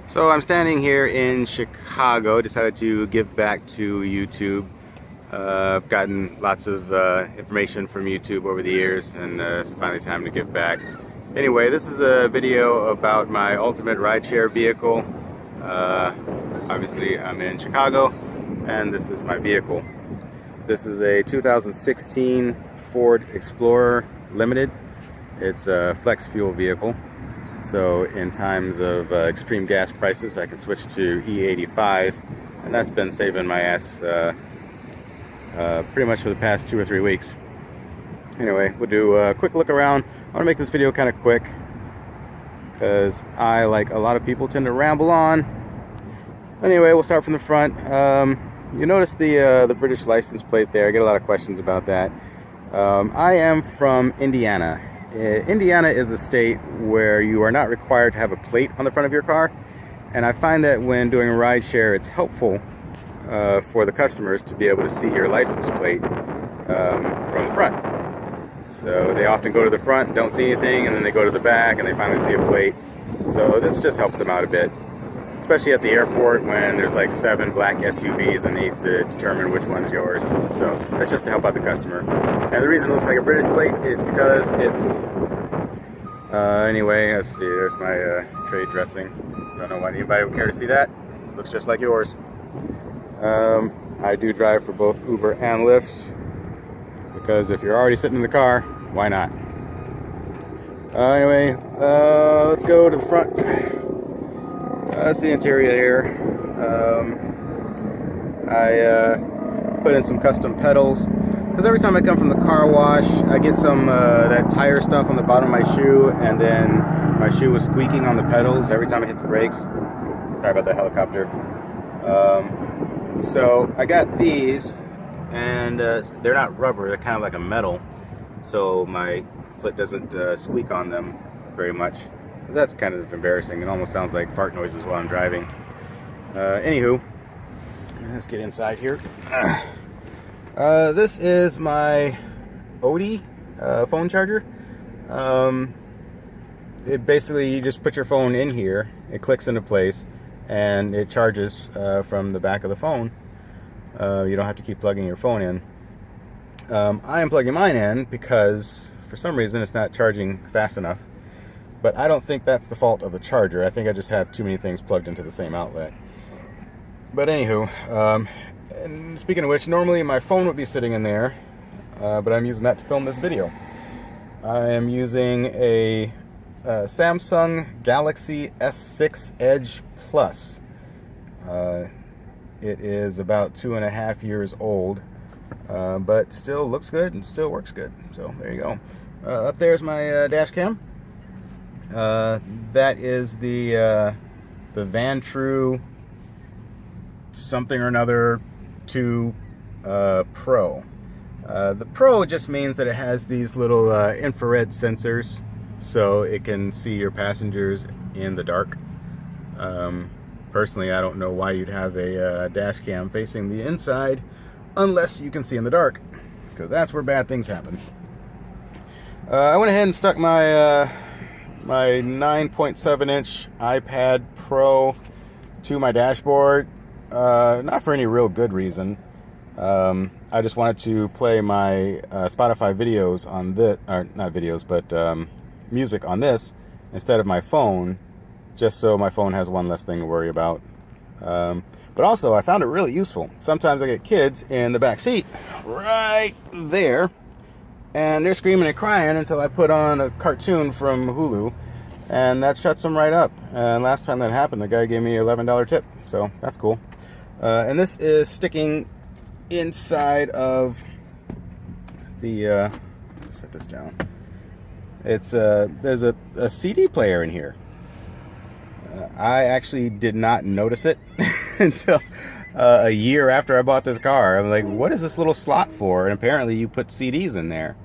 So I'm standing here in Chicago, decided to give back to YouTube. I've gotten lots of information from YouTube over the years, and it's finally time to give back. Anyway, this is a video about my ultimate rideshare vehicle. Obviously I'm in Chicago, and this is my vehicle. This is a 2016 Ford Explorer Limited. It's a flex fuel vehicle. So in times of extreme gas prices, I can switch to E85, and that's been saving my ass pretty much for the past 2 or 3 weeks. Anyway, we'll do a quick look around. I want to make this video kind of quick because I, like a lot of people, tend to ramble on. Anyway, we'll start from the front. You notice the British license plate there. I get a lot of questions about that. I am from Indiana. Indiana is a state where you are not required to have a plate on the front of your car, and I find that when doing rideshare, it's helpful for the customers to be able to see your license plate from the front. So they often go to the front and don't see anything, and then they go to the back and they finally see a plate. So this just helps them out a bit, especially at the airport when there's like 7 black SUVs and need to determine which one's yours. So that's just to help out the customer. And the reason it looks like a British plate is because it's cool. Anyway, let's see, there's my trade dressing. Don't know why anybody would care to see that. It looks just like yours. I do drive for both Uber and Lyft, because if you're already sitting in the car, why not? Anyway, let's go to the front. That's the interior here. I put in some custom pedals, because every time I come from the car wash, I get some that tire stuff on the bottom of my shoe, and then my shoe was squeaking on the pedals every time I hit the brakes. Sorry about the helicopter. So I got these, and they're not rubber, they're kind of like a metal, so my foot doesn't squeak on them very much. That's kind of embarrassing. It almost sounds like fart noises while I'm driving. Anywho, let's get inside here. This is my Odie phone charger. It basically, you just put your phone in here, it clicks into place, and it charges from the back of the phone. You don't have to keep plugging your phone in. I am plugging mine in because for some reason it's not charging fast enough. But I don't think that's the fault of the charger. I think I just have too many things plugged into the same outlet. But anywho, and speaking of which, normally my phone would be sitting in there, but I'm using that to film this video. I am using a Samsung Galaxy S6 Edge Plus. It is about 2.5 years old, but still looks good and still works good. So there you go. Up there's my dash cam. That is the Vantrue something or another 2 Pro. The Pro just means that it has these little infrared sensors, so it can see your passengers in the dark. Personally, I don't know why you'd have a dash cam facing the inside unless you can see in the dark, because that's where bad things happen. I went ahead and stuck my my 9.7-inch iPad Pro to my dashboard, not for any real good reason. I just wanted to play my Spotify videos on this, or not videos, but music on this instead of my phone, just so my phone has one less thing to worry about. But also, I found it really useful. Sometimes I get kids in the back seat right there, and they're screaming and crying until I put on a cartoon from Hulu, and that shuts them right up. And last time that happened, the guy gave me an $11 tip, so that's cool. And this is sticking inside of the, let's set this down. It's there's a CD player in here. I actually did not notice it until a year after I bought this car. I'm like, what is this little slot for? And apparently you put CDs in there.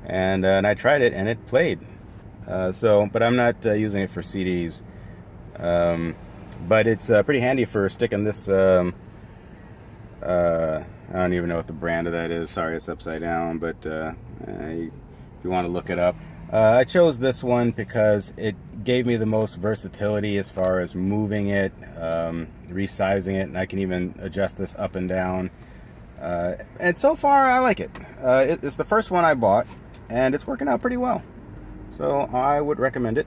And I tried it, and it played. But I'm not using it for CDs. But it's pretty handy for sticking this. I don't even know what the brand of that is. Sorry, it's upside down. But if you want to look it up, I chose this one because it gave me the most versatility as far as moving it, resizing it, and I can even adjust this up and down. And so far, I like it. It's the first one I bought, and it's working out pretty well. So I would recommend it.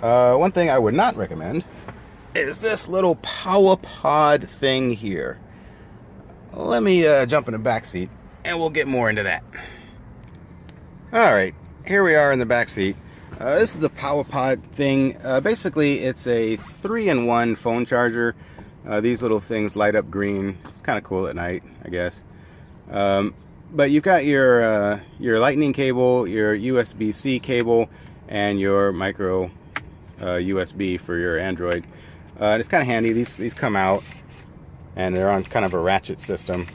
One thing I would not recommend is this little power pod thing here. Let me jump in the back seat, and we'll get more into that. All right, here we are in the back seat. This is the power pod thing. Basically, it's a 3-in-1 phone charger. These little things light up green. It's kind of cool at night, I guess. But you've got your lightning cable, your USB-C cable, and your micro USB for your Android. And it's kind of handy. These come out, and they're on kind of a ratchet system.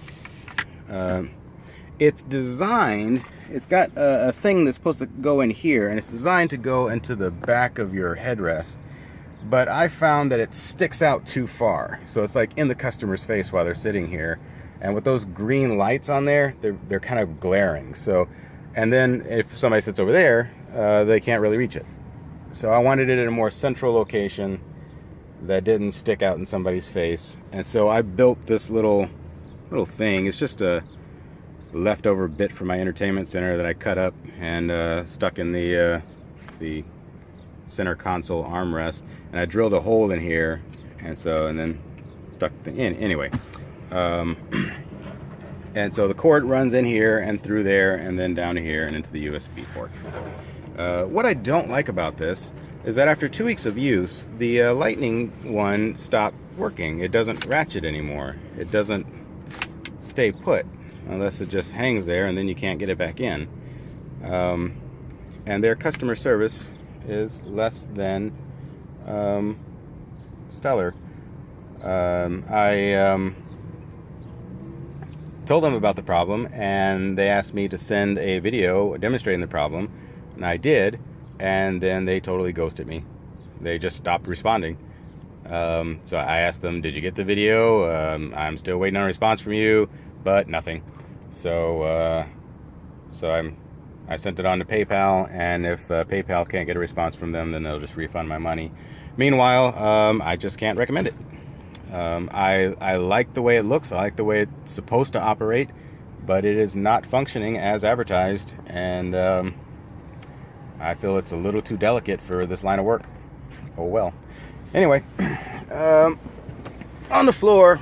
It's designed. It's got a thing that's supposed to go in here, and it's designed to go into the back of your headrest. But I found that it sticks out too far, so it's like in the customer's face while they're sitting here. And with those green lights on there, they're kind of glaring. So, and then if somebody sits over there, they can't really reach it. So I wanted it in a more central location that didn't stick out in somebody's face. And so I built this little thing. It's just a leftover bit from my entertainment center that I cut up and stuck in the center console armrest. And I drilled a hole in here, and then stuck in anyway. And so the cord runs in here and through there and then down to here and into the USB port. What I don't like about this is that after 2 weeks of use, the lightning one stopped working. It doesn't ratchet anymore. It doesn't stay put unless it just hangs there and then you can't get it back in. And their customer service is less than stellar. I told them about the problem, and they asked me to send a video demonstrating the problem, and I did, and then they totally ghosted me. They just stopped responding. So I asked them, did you get the video? I'm still waiting on a response from you, but nothing. So I sent it on to PayPal, and if PayPal can't get a response from them, then they'll just refund my money. Meanwhile, I just can't recommend it. I like the way it looks. I like the way it's supposed to operate, but it is not functioning as advertised, and I feel it's a little too delicate for this line of work. Oh well. Anyway, on the floor,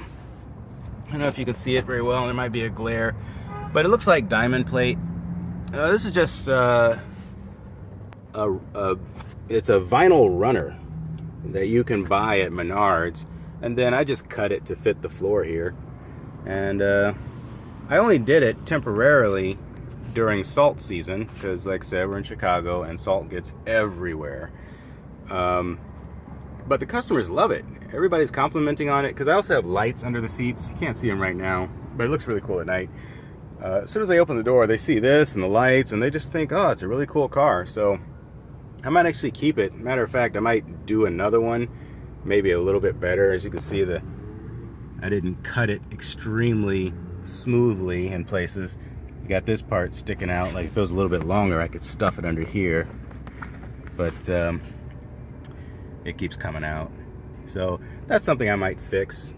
I don't know if you can see it very well, there might be a glare, but it looks like diamond plate. This is just it's a vinyl runner that you can buy at Menards, and then I just cut it to fit the floor here. And I only did it temporarily during salt season because, like I said, we're in Chicago and salt gets everywhere. But the customers love it. Everybody's complimenting on it because I also have lights under the seats. You can't see them right now, but it looks really cool at night. As soon as they open the door, they see this and the lights, and they just think, oh, it's a really cool car. So I might actually keep it. Matter of fact, I might do another one, maybe a little bit better. As you can see, I didn't cut it extremely smoothly in places. You got this part sticking out, like it feels a little bit longer. I could stuff it under here, but it keeps coming out. So that's something I might fix.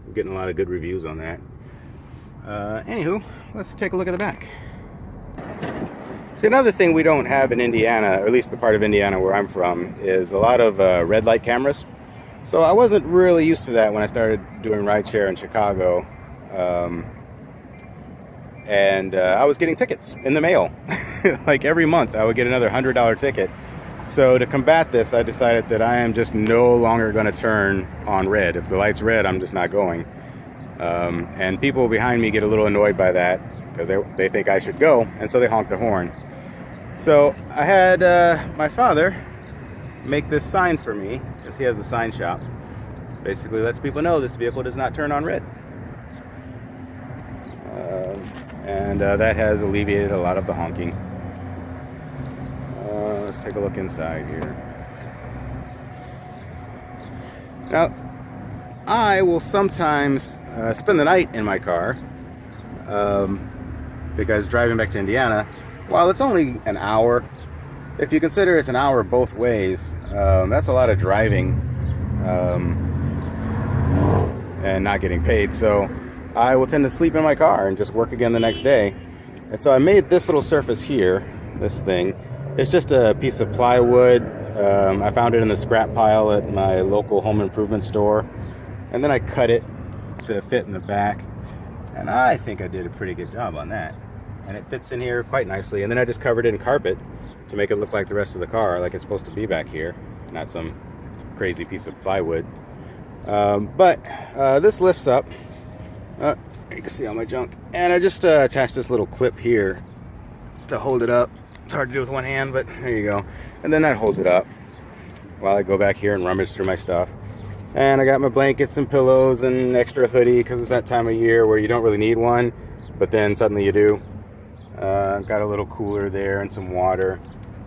I'm getting a lot of good reviews on that. Anywho, let's take a look at the back. See, another thing we don't have in Indiana, or at least the part of Indiana where I'm from, is a lot of red light cameras. So I wasn't really used to that when I started doing rideshare in Chicago. And I was getting tickets in the mail. Like every month I would get another $100 ticket. So to combat this, I decided that I am just no longer going to turn on red. If the light's red, I'm just not going. And people behind me get a little annoyed by that because they think I should go, and so they honk the horn. So I had my father make this sign for me, because he has a sign shop. Basically lets people know this vehicle does not turn on red. And that has alleviated a lot of the honking. Let's take a look inside here. Now, I will sometimes spend the night in my car because driving back to Indiana, while it's only an hour, if you consider it's an hour both ways, that's a lot of driving and not getting paid. So I will tend to sleep in my car and just work again the next day. And so I made this little surface here, this thing. It's just a piece of plywood. I found it in the scrap pile at my local home improvement store. And then I cut it to fit in the back. And I think I did a pretty good job on that. And it fits in here quite nicely. And then I just covered it in carpet to make it look like the rest of the car, like it's supposed to be back here, not some crazy piece of plywood. But this lifts up. You can see all my junk. And I just attached this little clip here to hold it up. It's hard to do with one hand, but there you go. And then that holds it up while I go back here and rummage through my stuff. And I got my blankets and pillows and extra hoodie because it's that time of year where you don't really need one, but then suddenly you do. Got a little cooler there and some water.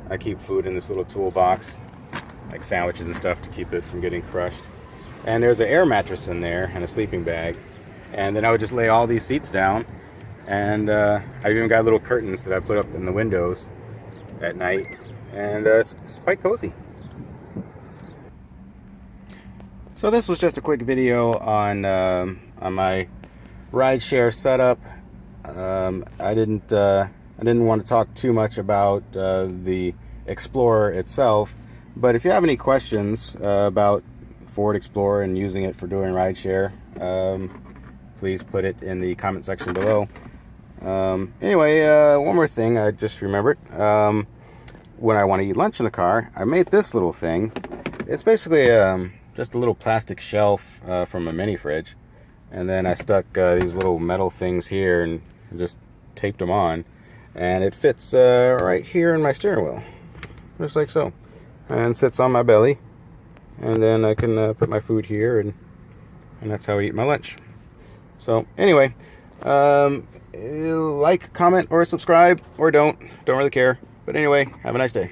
I keep food in this little toolbox, like sandwiches and stuff, to keep it from getting crushed. And there's an air mattress in there and a sleeping bag. And then I would just lay all these seats down. And I even got little curtains that I put up in the windows at night. And it's quite cozy. So this was just a quick video on my rideshare setup. I didn't want to talk too much about the Explorer itself, but if you have any questions about Ford Explorer and using it for doing rideshare, please put it in the comment section below. Anyway, one more thing I just remembered. When I want to eat lunch in the car, I made this little thing. It's basically just a little plastic shelf from a mini fridge, and then I stuck these little metal things here and just taped them on, and it fits right here in my steering wheel, just like so, and sits on my belly, and then I can put my food here, and that's how I eat my lunch. So anyway, like, comment, or subscribe, or don't really care, but anyway, have a nice day.